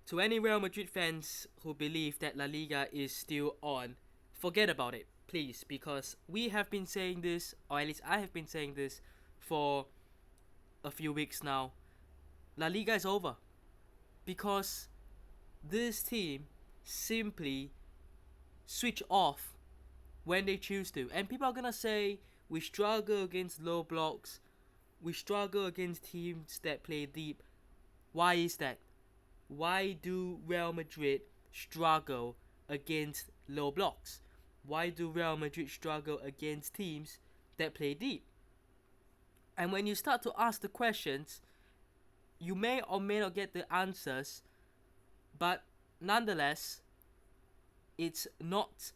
To any Real Madrid fans who believe that La Liga is still on, forget about it, please, because we have been saying this, or at least I have been saying this for a few weeks now. La Liga is over because this team simply switch off when they choose to. And people are gonna say we struggle against low blocks, we struggle against teams that play deep. Why is that? Why do Real Madrid struggle against low blocks? Why do Real Madrid struggle against teams that play deep? And when you start to ask the questions, you may or may not get the answers, but nonetheless, it's not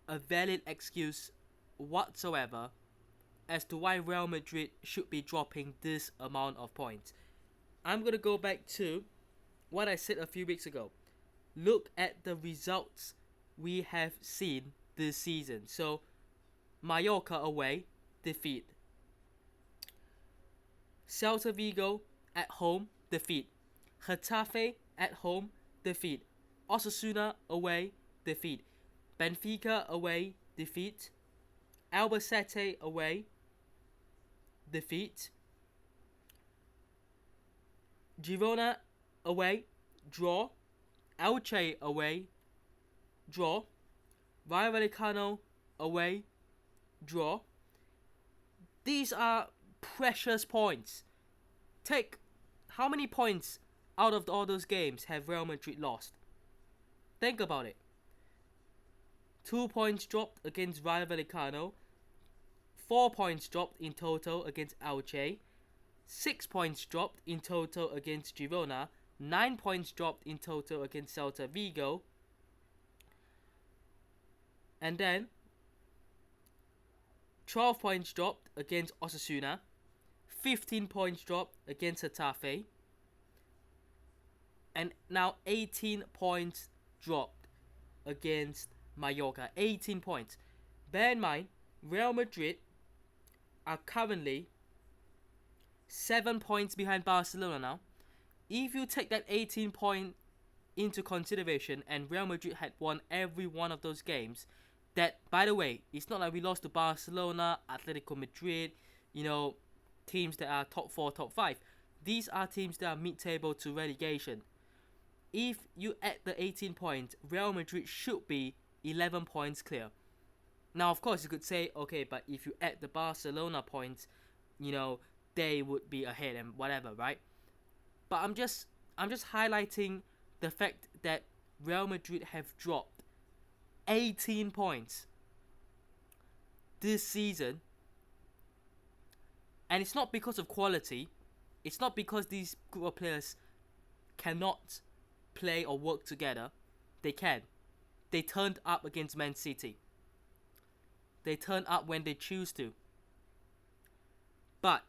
a valid excuse whatsoever as to why Real Madrid should be dropping this amount of points. I'm going to go back to what I said a few weeks ago. Look at the results we have seen this season. So, Mallorca away, defeat. Celta Vigo at home, defeat. Getafe at home, defeat. Osasuna away, defeat. Benfica away, defeat. Albacete away, defeat. Girona away, draw. Elche away, draw. Rayo Vallecano away, draw. These are precious points. Take how many points out of all those games have Real Madrid lost? Think about it. 2 points dropped against Rayo Vallecano, 4 points dropped in total against Elche, 6 points dropped in total against Girona, 9 points dropped in total against Celta Vigo, and then 12 points dropped against Osasuna, 15 points dropped against Getafe, and now 18 points dropped against Mallorca. 18 points. Bear in mind, Real Madrid are currently 7 points behind Barcelona now. If you take that 18 point into consideration and Real Madrid had won every one of those games, that, by the way, it's not like we lost to Barcelona, Atletico Madrid, teams that are top 4, top 5. These are teams that are mid-table to relegation. If you add the 18 points, Real Madrid should be 11 points clear. Now, of course, you could say, okay, but if you add the Barcelona points, they would be ahead and whatever, right? But I'm just highlighting the fact that Real Madrid have dropped 18 points this season. And it's not because of quality. It's not because these group of players cannot play or work together. They can. They turned up against Man City. They turn up when they choose to. But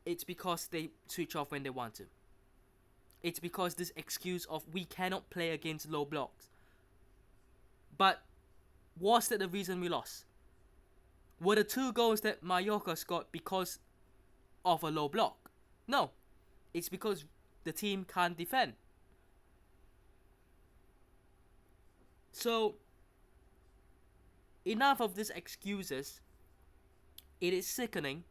it's because they switch off when they want to. It's because this excuse of we cannot play against low blocks. But was that the reason we lost? Were the 2 goals that Mallorca scored because of a low block? No. It's because the team can't defend. So, enough of these excuses. It is sickening.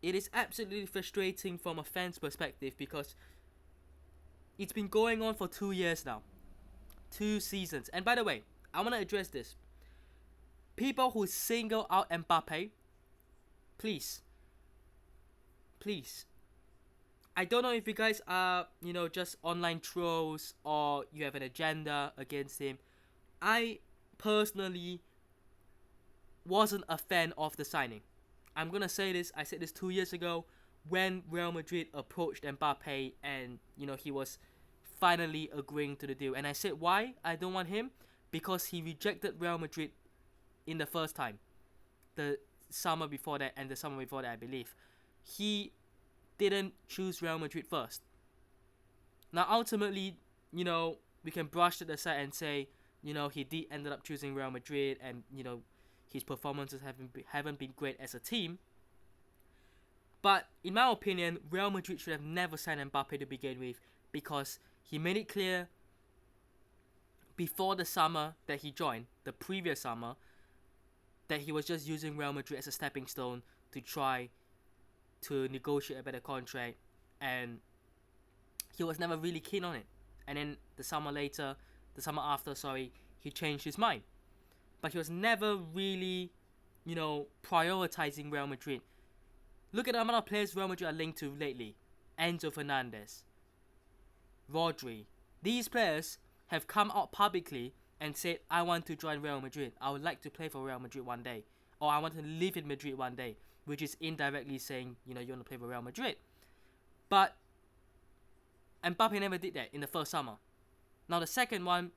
It is absolutely frustrating from a fan's perspective because it's been going on for 2 years now. 2 seasons. And by the way, I want to address this. People who single out Mbappe, please. I don't know if you guys are, just online trolls or you have an agenda against him. I personally wasn't a fan of the signing. I'm gonna say this. I said this 2 years ago when Real Madrid approached Mbappe and he was finally agreeing to the deal. And I said why I don't want him, because he rejected Real Madrid in the first time, the summer before that and the summer before that, I believe. He didn't choose Real Madrid first. Now ultimately, we can brush it aside and say, he did ended up choosing Real Madrid and his performances haven't been great as a team. But in my opinion, Real Madrid should have never signed Mbappe to begin with, because he made it clear before the summer that he joined, the previous summer, that he was just using Real Madrid as a stepping stone to try to negotiate a better contract, and he was never really keen on it. And then the summer after, he changed his mind. But he was never really, prioritizing Real Madrid. Look at the amount of players Real Madrid are linked to lately. Enzo Fernandez, Rodri. These players have come out publicly and said, I want to join Real Madrid. I would like to play for Real Madrid one day. Or I want to live in Madrid one day. Which is indirectly saying, you want to play for Real Madrid. But Mbappe never did that in the first summer. Now the second one,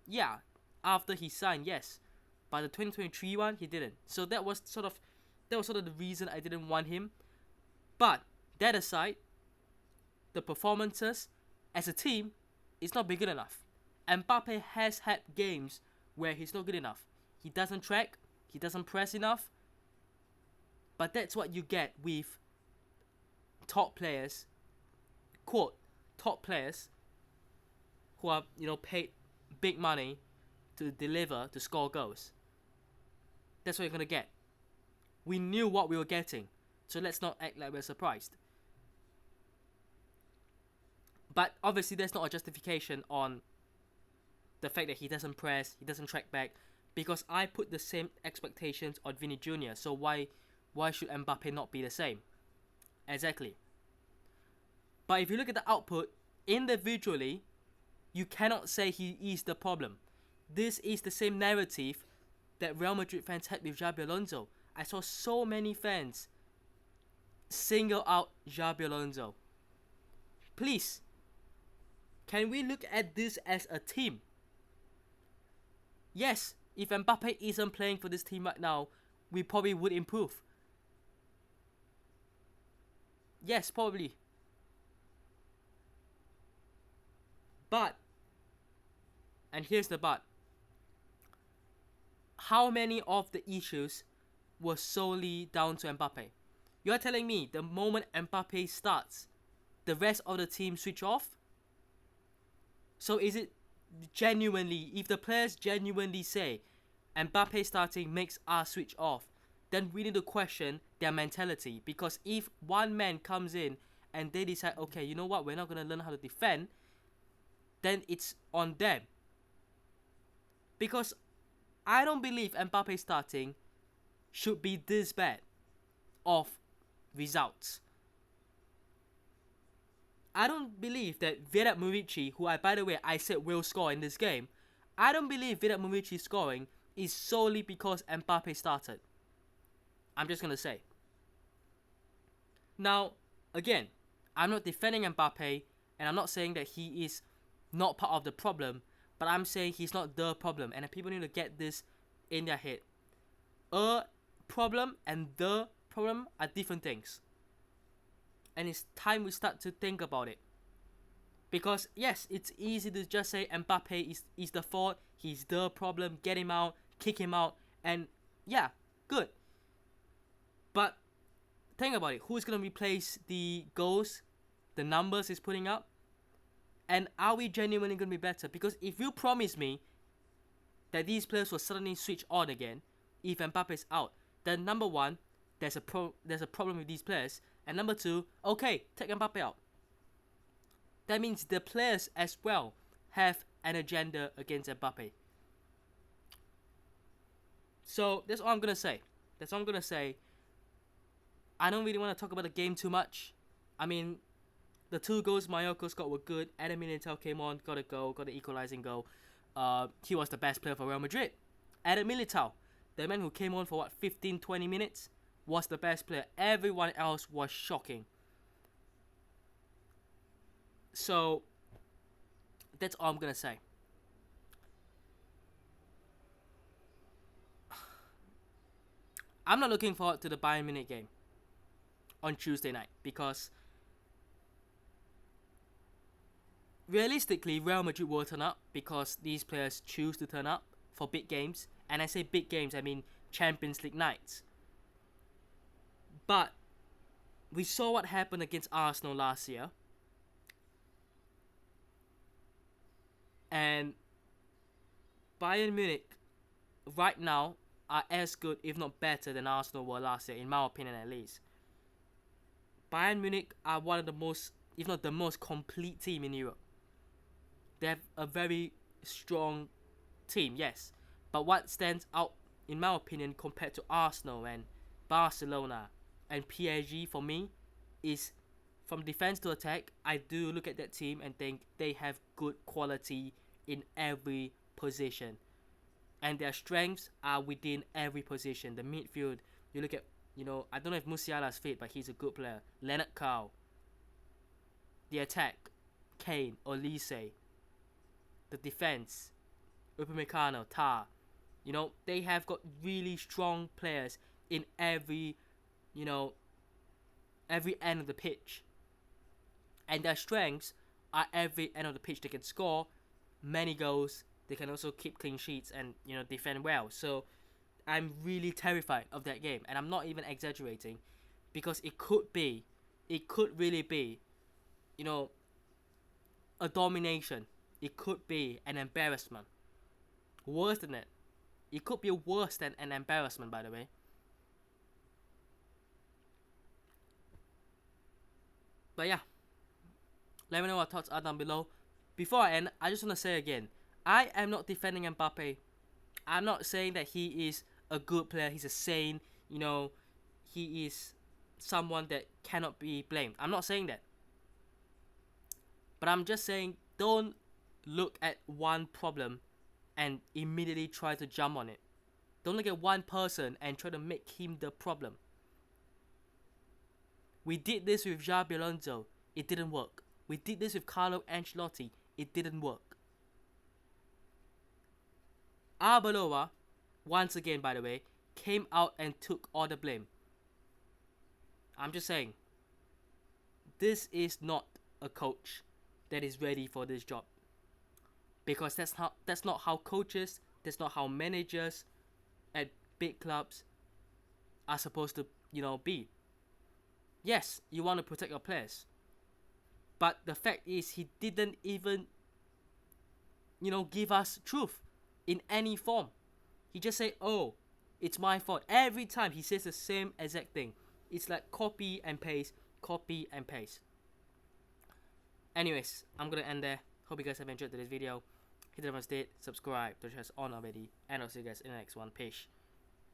after he signed, yes. But the 2023 one, he didn't. So that was sort of the reason I didn't want him. But that aside, the performances as a team is not big good enough. Mbappe has had games where he's not good enough. He doesn't track, he doesn't press enough. But that's what you get with top players, quote, top players who are, paid big money to deliver, to score goals. That's what you're going to get. We knew what we were getting, so let's not act like we're surprised. But obviously there's not a justification on the fact that he doesn't press, he doesn't track back, because I put the same expectations on Vini Jr., so why should Mbappe not be the same? Exactly. But if you look at the output, individually, you cannot say he is the problem. This is the same narrative that Real Madrid fans had with Xabi Alonso. I saw so many fans single out Xabi Alonso. Please, can we look at this as a team? Yes, if Mbappe isn't playing for this team right now, we probably would improve. Yes, probably. But, and here's the but, how many of the issues were solely down to Mbappe? You're telling me the moment Mbappe starts, the rest of the team switch off? So is it genuinely, if the players genuinely say Mbappe starting makes us switch off, then we need to question their mentality. Because if one man comes in and they decide, okay, you know what, we're not going to learn how to defend, then it's on them. Because I don't believe Mbappe starting should be this bad of results. I don't believe that Vedat Murici, who by the way I said will score in this game, I don't believe Vedat Murici scoring is solely because Mbappe started. I'm just going to say. Now, again, I'm not defending Mbappe, and I'm not saying that he is not part of the problem, but I'm saying he's not the problem, and people need to get this in their head. A problem and the problem are different things. And it's time we start to think about it. Because, yes, it's easy to just say Mbappe is the fault, he's the problem, get him out, kick him out, and yeah, good. But think about it. Who's going to replace the goals, the numbers he's putting up? And are we genuinely going to be better? Because if you promise me that these players will suddenly switch on again if Mbappe is out, then number one, there's a problem with these players. And number two, okay, take Mbappe out. That means the players as well have an agenda against Mbappe. So that's all I'm going to say. I don't really want to talk about the game too much. I mean, the 2 goals Mallorca got were good. Adam Militao came on, got a goal, got the equalizing goal. He was the best player for Real Madrid. Adam Militao, the man who came on for 15-20 minutes, was the best player. Everyone else was shocking. So, that's all I'm going to say. I'm not looking forward to the Bayern Munich game on Tuesday night because realistically, Real Madrid will turn up because these players choose to turn up for big games. And I say big games, I mean Champions League nights. But we saw what happened against Arsenal last year. And Bayern Munich right now are as good, if not better, than Arsenal were last year, in my opinion at least. Bayern Munich are one of the most, if not the most complete team in Europe. They have a very strong team, yes. But what stands out, in my opinion, compared to Arsenal and Barcelona and PSG for me, is from defense to attack. I do look at that team and think they have good quality in every position. And their strengths are within every position. The midfield, you look at, I don't know if Musiala's fit, but he's a good player. Leonard Carl. The attack, Kane, Olise. The defense, Upamecano, Tar. They have got really strong players in every end of the pitch. And their strengths are every end of the pitch. They can score many goals. They can also keep clean sheets and defend well. So I'm really terrified of that game, and I'm not even exaggerating, because it could really be, a domination. It could be an embarrassment. Worse than that. It could be worse than an embarrassment, by the way. But yeah, let me know what thoughts are down below. Before I end, I just want to say again, I am not defending Mbappe. I'm not saying that he is a good player. He's a saint. He is someone that cannot be blamed. I'm not saying that. But I'm just saying, don't look at one problem and immediately try to jump on it. Don't look at one person and try to make him the problem. We did this with Xabi Alonso. It didn't work. We did this with Carlo Ancelotti. It didn't work. Arbeloa, once again by the way, came out and took all the blame. I'm just saying, this is not a coach that is ready for this job. Because that's not how coaches, that's not how managers at big clubs are supposed to, be. Yes, you want to protect your players. But the fact is, he didn't even, give us truth in any form. He just said, oh, it's my fault. Every time he says the same exact thing. It's like copy and paste, copy and paste. Anyways, I'm going to end there. Hope you guys have enjoyed today's video. Hit the thumbs up, subscribe, the channel on already. And I'll see you guys in the next one. Peace.